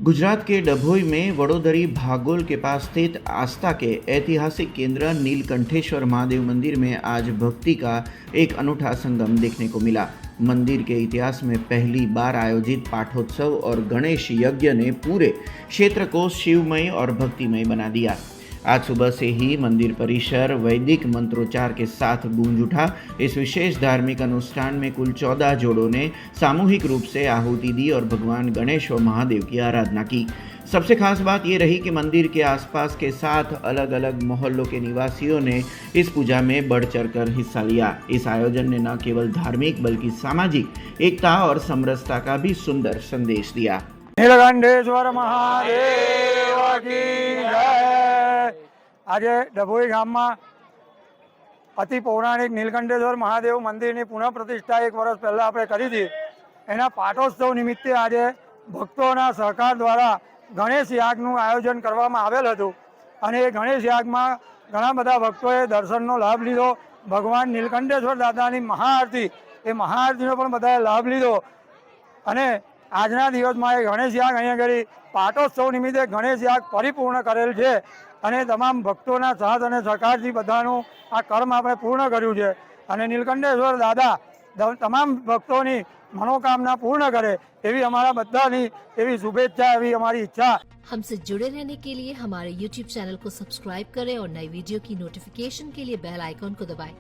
गुजरात के डभोई में वडोदरी भागोल के पास स्थित आस्था के ऐतिहासिक केंद्र नीलकंठेश्वर महादेव मंदिर में आज भक्ति का एक अनूठा संगम देखने को मिला। मंदिर के इतिहास में पहली बार आयोजित पाठोत्सव और गणेश यज्ञ ने पूरे क्षेत्र को शिवमय और भक्तिमय बना दिया। आज सुबह से ही मंदिर परिसर वैदिक मंत्रोच्चार के साथ गूंज उठा। इस विशेष धार्मिक अनुष्ठान में कुल 14 जोड़ों ने सामूहिक रूप से आहुति दी और भगवान गणेश व महादेव की आराधना की। सबसे खास बात ये रही कि मंदिर के आसपास के 7 अलग अलग मोहल्लों के निवासियों ने इस पूजा में बढ़ चढ़कर हिस्सा लिया। इस आयोजन ने न केवल धार्मिक बल्कि सामाजिक एकता और समरसता का भी सुंदर संदेश दिया। नीलकंठेश्वर महादेव की जय। आज डभोई गाम में अति पौराणिक नीलकंठेश्वर महादेव मंदिर की पुनः प्रतिष्ठा 1 वर्ष पहला आपणे करी थी। एना पाठोत्सव निमित्ते आज भक्तों सहकार द्वारा गणेश यागનું आयोजन करवामां आवेल हतुं अने गणेश याग में घणा बधा भक्तोए दर्शननो लाभ लीधो। भगवान नीलकंठेश्वर दादानी महाआरती ए महाआरतीनो पण बधाए लाभ लीधो अने आजना दिवस में गणेश याग अहीं आगळ पाठोत्सव निमित्ते गणेश याग परिपूर्ण करेल छे अने तमाम भक्तों साथ अने सहकारथी बधानुं आ कर्म आपणे पूर्ण कर्युं छे अने नीलकंठेश्वर दादा तमाम भक्तों मनोकामना पूर्ण करे एवी अमारा बधानी एवी शुभेच्छा एवी हमारी इच्छा। हमसे जुड़े रहने के लिए हमारे YouTube चैनल को सब्सक्राइब करें और नई वीडियो की नोटिफिकेशन के लिए बेल आइकॉन को दबाएं।